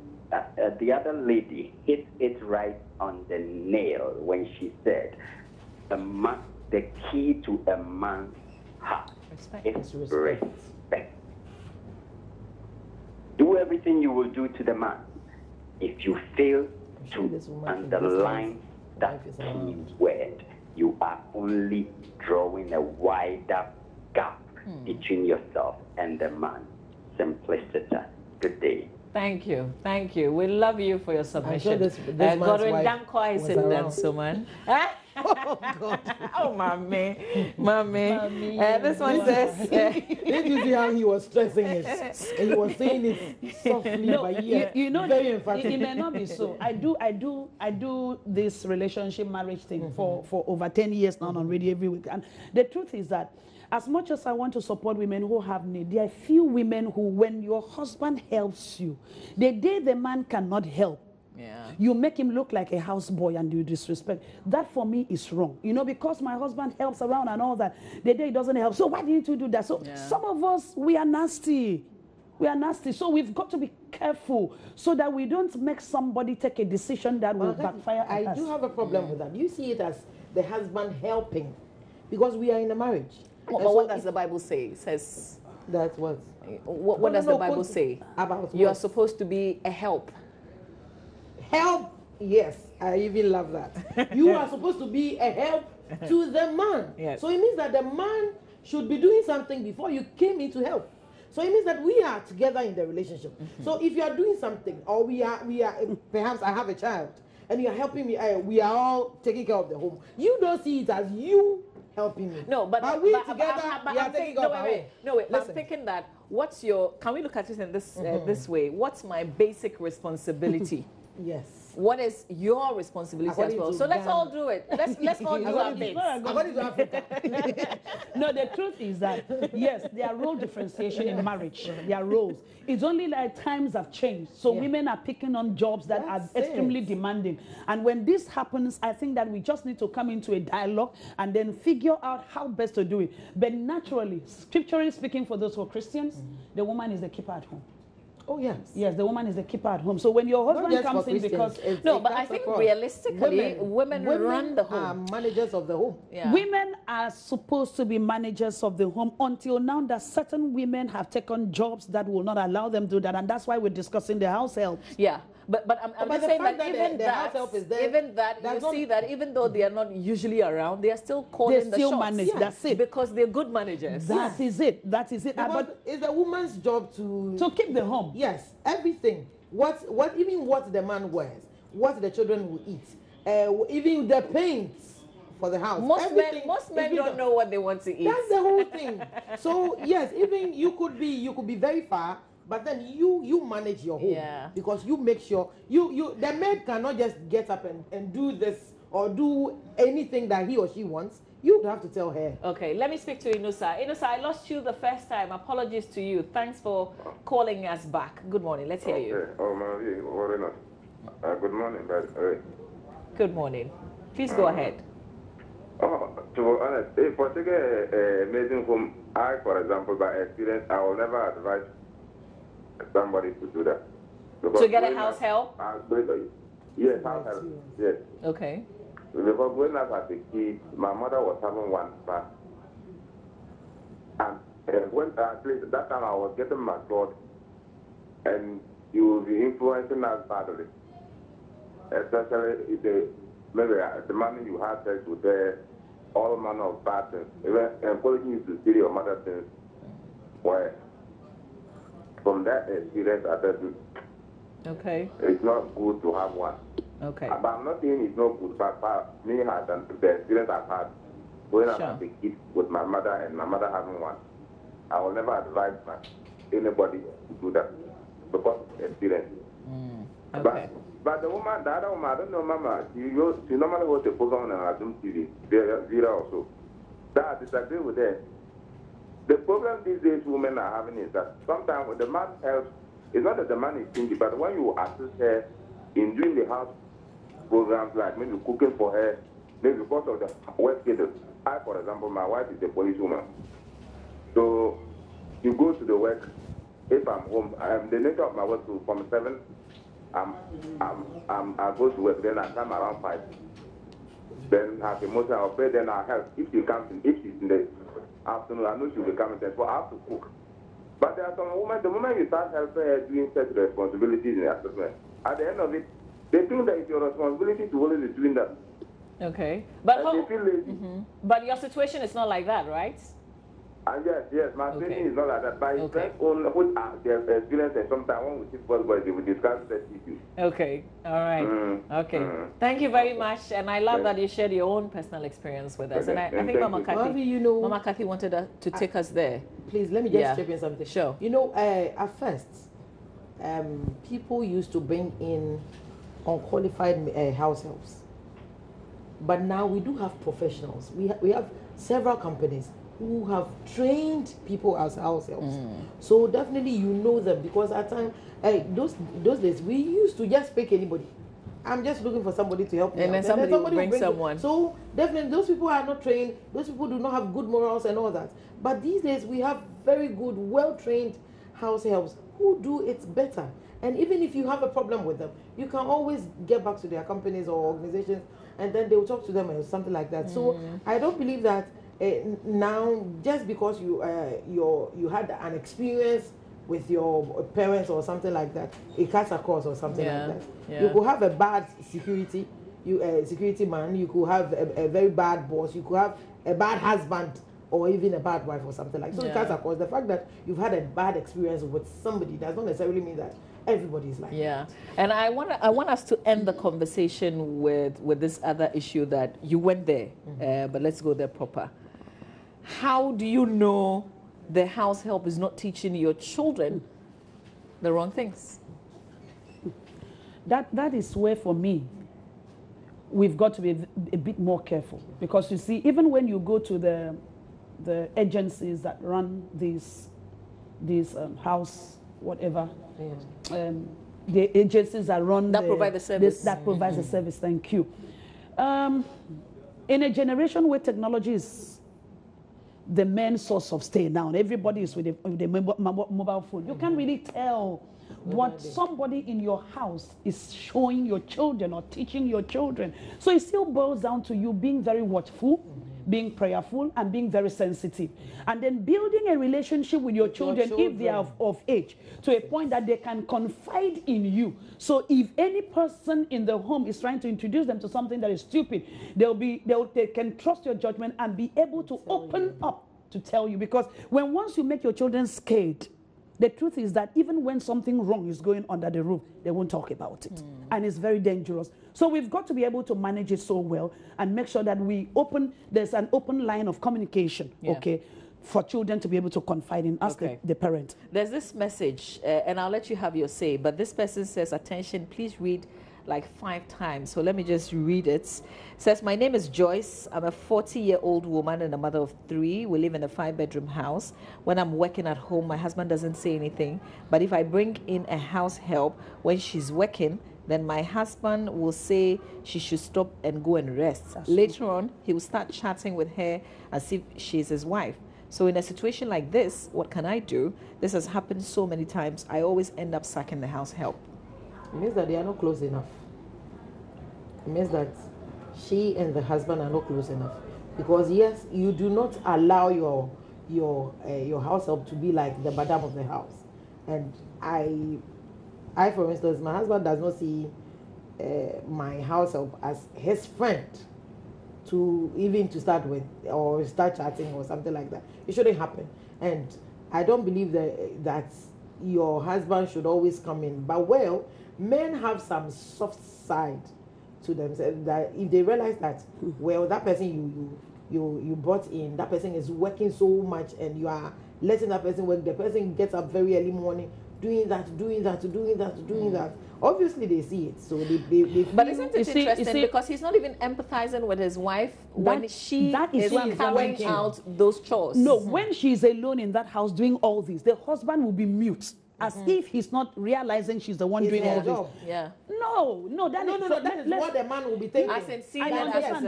the other lady hit it right on the nail when she said, the key to a man's heart Respect. is Respect. respect. Do everything you will do to the man. If you fail sure this to woman thinks underline this that wife is key around. word, you are only drawing a wider gap between yourself and the man. Simplicity. Good day. Thank you, thank you. We love you for your submission. this man's Gordon wife Dankwa is was in around. Dansuman. Oh, God. Oh, Maame. This one says, Did you see how he was stressing it? And he was saying it softly, No, but yet you know, very it emphatic. may not be so. I do this relationship marriage thing for over 10 years now on radio every week. And the truth is that as much as I want to support women who have need, there are few women who, when your husband helps you, the day the man cannot help, yeah. you make him look like a houseboy and you disrespect. That for me is wrong. Because my husband helps around and all that, the day he doesn't help. So why didn't you do that? So some of us, we are nasty. We are nasty. So we've got to be careful so that we don't make somebody take a decision that will backfire I on us. do have a problem with that. You see it as the husband helping because we are in a marriage. But And so what does if- the Bible say? It says, That's what. what does the Bible say? About You are what? supposed to be a help. help. Yes, I even love that. You are supposed to be a help to the man. Yes. So it means that the man should be doing something before you came in to help. So it means that we are together in the relationship. So if you are doing something, or we are perhaps I have a child and you are helping me, we are all taking care of the home. You don't see it as you helping me. No, but we but, together we are taking care of our home. No, wait. But I'm Listen. thinking that can we look at it in this way? What's my basic responsibility? Yes. What is your responsibility According as well? to So let's Ghana. all do it. Let's all do our bits. According to Africa. No, the truth is that, yes, there are role differentiation in marriage. There are roles. It's only like times have changed. So Yeah. women are picking on jobs that That's are extremely it. demanding. And when this happens, I think that we just need to come into a dialogue and then figure out how best to do it. But naturally, scripturally speaking, for those who are Christians, the woman is the keeper at home. Oh yes. Yes, the woman is the keeper at home. So when your Not husband just comes for in Christians, because No, but I think realistically, women run the home. are managers of the home. Yeah. women are supposed to be managers of the home, until now that certain women have taken jobs that will not allow them to do that, and that's why we're discussing the house help. Yeah, but I'm But just the saying fact that that even the house help is there, even that does you not- see that even though they are not usually around, they are still calling They the still shots. manage. Yeah. That's it. Because they're good managers. That is it. That is it. Because But it's a woman's job to to keep the home. yes, everything. Even what the man wears, what the children will eat, even the paints for the house. Most everything men is don't done. know what they want to eat. That's the whole thing. So yes, even you could be very far, but then you manage your home. Yeah. Because you make sure the maid cannot just get up and do this or do anything that he or she wants. You would have to tell her. Okay, let me speak to Inusa. Inusa, I lost you the first time. Apologies to you. Thanks for calling us back. Good morning. Let's hear you. Okay. Oh, Maame, worry not. Good morning, but Good morning. Please go ahead. oh, to be honest, if I take a amazing home, I, for example, by experience, I will never advise somebody to do that. Because To get a when house I- help? Yes, house help. Yes. Okay. Because when I was a kid, my mother was having one son. And when at least that time I was getting matured, and you will be influencing us badly. Especially if maybe the money you have sex with all manner of bad things. Even encouraging you to see your mother things. Where from that experience, I said Okay. it's not good to have one. Okay. But I'm not saying it's not good, but me had the experience I've had when I was a kid with my mother and my mother having one. I will never advise anybody to do that because of experience. Okay. But the other woman, I don't know, Mama, she normally hosts a program on Zoom TV, Vera also. That I disagree with her. The problem these days women are having is that sometimes when the man helps, it's not that the man is stingy, but when you assist her in doing the house programs, like maybe cooking for her, maybe because of the work schedule. I, for example, my wife is a policewoman. So you go to the work. If I'm home, the nature of my work is from 7. I go to work. Then I come around 5. Then have emotion. I'll pray. Then I'll help. If she comes in, if she's in the afternoon, I know she'll be coming. Then so I have to cook. But there are some women. The moment you start helping her doing such responsibilities in the assessment, at the end of it, they think that it's your responsibility to always be doing that. Okay. But And they feel lazy. but your situation is not like that, right? And yes, my training is not like that. But Okay. it's own with their experience, and sometimes when we see first boys, they will discuss that issue. Okay. All right. Okay. Thank you very much. And I love that you shared your own personal experience with us. And I think Thank Mama you. Kathy, Maame, you know, Mama Kathy wanted to take us there. please let me just Yeah. chip in something. Sure. You know, at first, people used to bring in unqualified house helps, but now we do have professionals. We have several companies who have trained people as house helps. So definitely you know them, because at times, those days we used to just pick anybody. I'm just looking for somebody to help me And then out. somebody will bring it. someone. So definitely those people are not trained. Those people do not have good morals and all that. But these days we have very good, well-trained house helps who do it better. And even if you have a problem with them, you can always get back to their companies or organizations, and then they will talk to them or something like that. So I don't believe that now just because you had an experience with your parents or something like that, it cuts across or something Yeah, like that. yeah. You could have a bad security, security man. You could have a very bad boss. You could have a bad husband or even a bad wife or something like that. So it cuts across. The fact that you've had a bad experience with somebody does not necessarily mean that everybody is like Yeah, and I want us to end the conversation with this other issue that you went there, but let's go there proper. How do you know the house help is not teaching your children the wrong things? That is where, for me, we've got to be a bit more careful, because you see, even when you go to the agencies that run these house whatever, the agencies that run That provide the service. that provides the service. Thank you. In a generation where technology is the main source of stay now, and everybody is with a mobile phone, you can't really tell what somebody in your house is showing your children or teaching your children. So it still boils down to you being very watchful, being prayerful, and being very sensitive, and then building a relationship with your children if they are of age, to a point that they can confide in you. So if any person in the home is trying to introduce them to something that is stupid, they can trust your judgment and be able to open up to tell you. Because once you make your children scared, the truth is that even when something wrong is going under the roof, they won't talk about it. And it's very dangerous. So we've got to be able to manage it so well and make sure that there's an open line of communication, okay, for children to be able to confide in us, the parent. There's this message, and I'll let you have your say, but this person says, attention, please read like 5 times. So let me just read it. It says, my name is Joyce. I'm a 40-year-old woman and a mother of 3. We live in a 5-bedroom house. When I'm working at home, my husband doesn't say anything. But if I bring in a house help when she's working, then my husband will say she should stop and go and rest. Later on, he will start chatting with her as if she's his wife. So in a situation like this, what can I do? This has happened so many times. I always end up sacking the house help. It means that they are not close enough. It means that she and the husband are not close enough. Because yes, you do not allow your house help to be like the madam of the house. And I, for instance, my husband does not see my house help as his friend to start with, or start chatting or something like that. It shouldn't happen. And I don't believe that your husband should always come in. But well, men have some soft side to themselves, that if they realize that, well, that person you brought in, that person is working so much and you are letting that person work, the person gets up very early morning doing that. Obviously they see it, so they but isn't it interesting, because he's not even empathizing with his wife when she is carrying out those chores? No, when she's alone in that house doing all this, the husband will be mute, as if he's not realizing she's the one doing all this. Yeah. No, that is what the man will be thinking. I understand,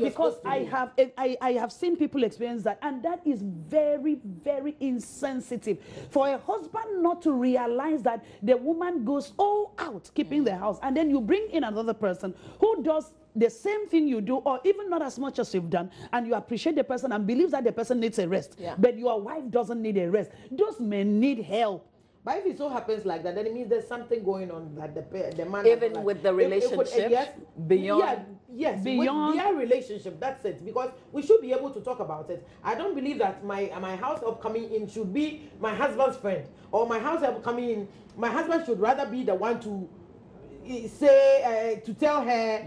because I have seen people experience that, and that is very, very insensitive for a husband not to realize that the woman goes all out keeping the house, and then you bring in another person who does the same thing you do, or even not as much as you've done, and you appreciate the person and believe that the person needs a rest, but your wife doesn't need a rest. Those men need help. But if it so happens like that, then it means there's something going on that the man, even with the relationship, beyond with their relationship, that's it. Because we should be able to talk about it. I don't believe that my house help coming in should be my husband's friend, or my house help coming in. My husband should rather be the one to say to tell her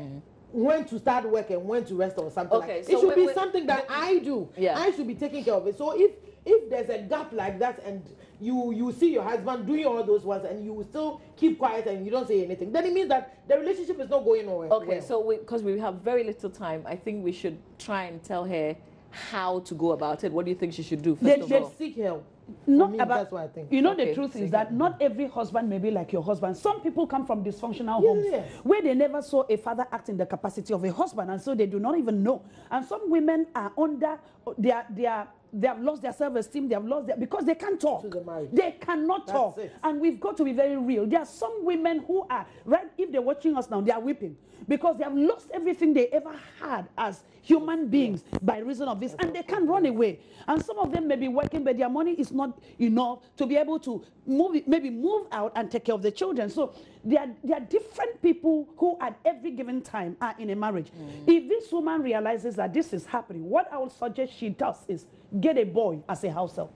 when to start work and when to rest or something like that. So it should be something that I do. I should be taking care of it. So if there's a gap like that, and you see your husband doing all those ones and you still keep quiet and you don't say anything, then it means that the relationship is not going nowhere. Okay, so because we have very little time, I think we should try and tell her how to go about it. What do you think she should do? First of all, seek help. That's what I think. You know, the truth is that not every husband may be like your husband. Some people come from dysfunctional homes where they never saw a father act in the capacity of a husband, and so they do not even know. And some women are under their they have lost their self-esteem, they have lost their, because they can't talk. To the marriage. They cannot That's talk. it. And we've got to be very real. There are some women who are, right, if they're watching us now, they are weeping because they have lost everything they ever had as human beings by reason of this, and they can't run away. And some of them may be working, but their money is not enough to be able to maybe move out and take care of the children. So there are different people who at every given time are in a marriage. If this woman realizes that this is happening, what I would suggest she does is get a boy as a house help.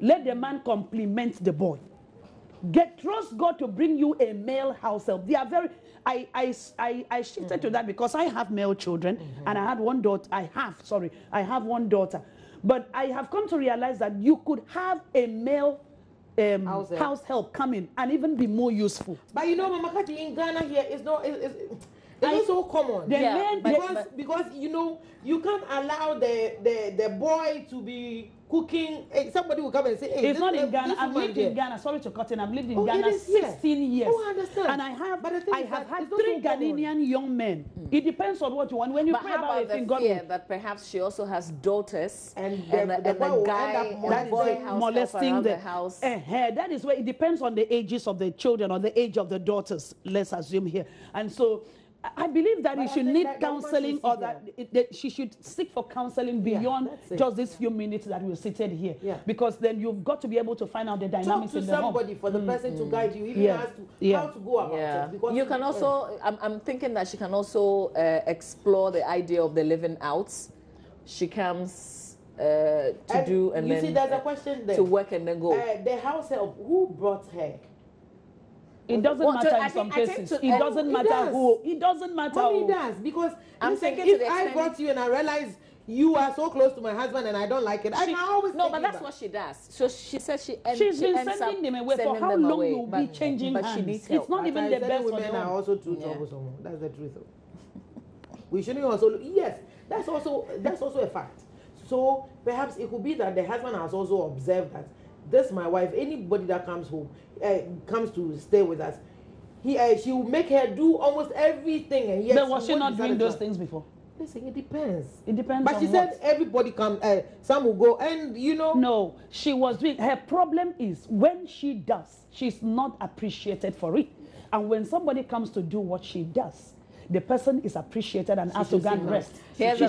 Let the man complement the boy. Trust God to bring you a male house help. They are very. I shifted to that because I have male children, and I have one one daughter. But I have come to realize that you could have a male house help come in and even be more useful. But you know, Mama Kati, in Ghana here, it's not so common. Because you know, you can't allow the boy to be cooking. Somebody will come and say, hey, it's not in Ghana. I've lived in Ghana. Sorry to cut in. I've lived in Ghana 16 years. Oh, I understand. And I have had 3 Ghanaian young men. It depends on what you want. When you pray about a thing, God will. That perhaps she also has daughters and the guy that boy molesting the house. That is where it depends on the ages of the children or the age of the daughters, let's assume here. And so I believe that you should need counseling, or that she should seek for counseling beyond just these few minutes that we're seated here. Because then you've got to be able to find out the dynamics in the home. Talk to somebody for the person to guide you, even as to how to go about it. Because you can also, I'm thinking that she can also explore the idea of the living out. She comes to do and then see, there's a question there. To work and then go. The house help, who brought her? It doesn't matter in some cases. It doesn't matter who. It doesn't matter who. It does, because I'm thinking if I brought you and I realize you are so close to my husband and I don't like it, I can always but that's what she does. So she says she's been sending them away. For how long you'll be changing hands? She needs help. It's not even the best for women them. are also too troublesome. That's the truth. We shouldn't also that's also a fact. So perhaps it could be that the husband has also observed that this my wife, anybody that comes home, comes to stay with us, she will make her do almost everything. And but was she not doing those things before? Listen, it depends. It depends. But she said everybody come, some will go, and you know. No, she was doing. Her problem is when she does, she's not appreciated for it. And when somebody comes to do what she does, the person is appreciated and asked to go and rest. Here's the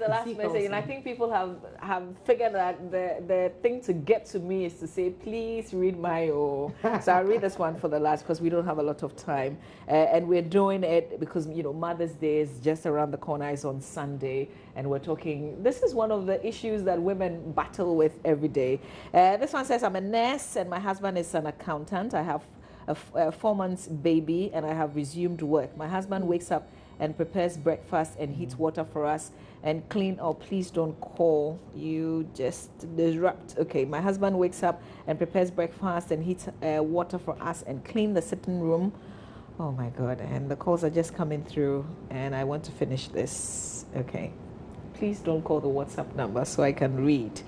last message, and I think people have figured that the thing to get to me is to say, please read my So I'll read this one for the last because we don't have a lot of time. And we're doing it because, you know, Mother's Day is just around the corner. It's on Sunday. And we're talking, this is one of the issues that women battle with every day. This one says, I'm a nurse and my husband is an accountant. I have a 4 months baby and I have resumed work. My husband wakes up and prepares breakfast and heats water for us and clean. Oh, please don't call. You just disrupt. Okay, my husband wakes up and prepares breakfast and heats water for us and clean the sitting room. Oh my God, and the calls are just coming through and I want to finish this. Okay, please don't call the WhatsApp number so I can read.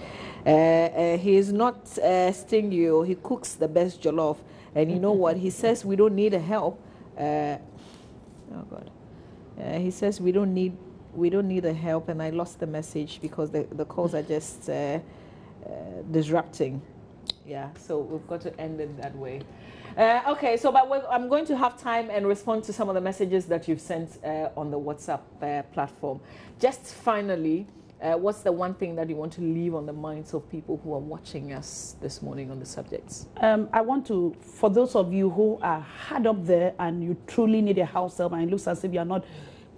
He is not stingy. He cooks the best jollof. And you know what? He says we don't need a help. Oh God. He says we don't need the help, and I lost the message because the calls are just disrupting. Yeah, so we've got to end it that way. Okay, so I'm going to have time and respond to some of the messages that you've sent on the WhatsApp platform. Just finally, what's the one thing that you want to leave on the minds of people who are watching us this morning on the subjects? I want to, for those of you who are hard up there and you truly need a house help and it looks as if you're not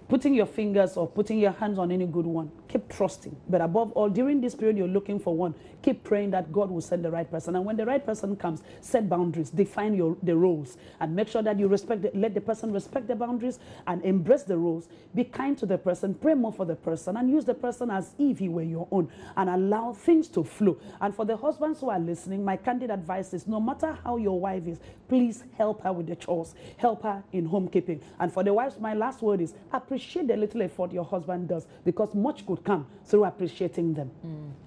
putting your fingers or putting your hands on any good one, keep trusting. But above all, during this period you're looking for one, keep praying that God will send the right person. And when the right person comes, set boundaries, define the roles, and make sure that you let the person respect the boundaries and embrace the roles. Be kind to the person, pray more for the person, and use the person as if he were your own, and allow things to flow. And for the husbands who are listening, my candid advice is, no matter how your wife is, please help her with the chores, help her in homekeeping. And for the wives, my last word is, appreciate the little effort your husband does, because much could come through appreciating them.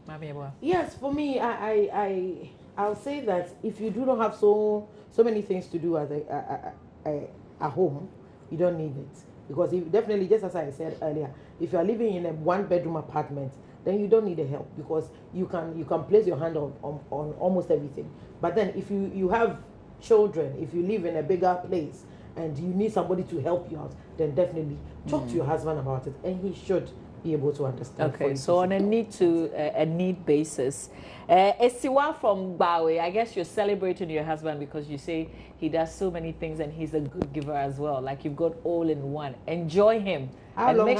Maame Yeboah. Yes, for me, I'll say that if you do not have so many things to do at home, you don't need it. Because if, definitely, just as I said earlier, if you are living in a one-bedroom apartment then you don't need the help, because you can place your hand on almost everything. But then if you have children, if you live in a bigger place and you need somebody to help you out, then definitely talk to your husband about it, and he should be able to understand. Okay, so on a need basis, Esiwa from Bawe, I guess you're celebrating your husband because you say he does so many things and he's a good giver as well. Like you've got all in one. Enjoy him. How long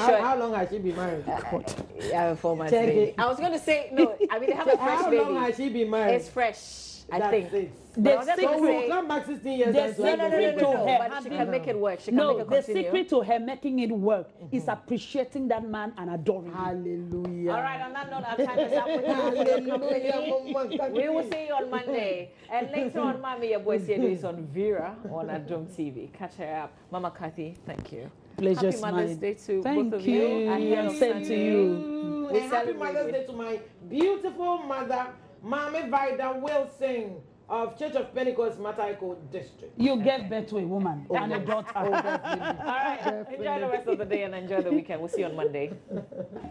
has she been married? Yeah, 4 months. I was going to say no. I mean, they have a fresh baby. How long has she been married? It's fresh. I think. So we'll come back 16 years. No. But she can make it work. She can make it continue. The secret to her making it work is appreciating that man and adoring him. Hallelujah. All right, on that note, our time is up with you. We will see you on Monday. And later on, Maame Yeboah is on Vera on Adom TV. Catch her up. Mama Kathy, thank you. Pleasure. Happy Mother's Day to both of you. And same to you. And happy Mother's Day to my beautiful mother, Maame Vida Wilson of Church of Pentecost, Mataiko District. You gave birth to a woman and a daughter. All right. Enjoy the rest of the day and enjoy the weekend. We'll see you on Monday.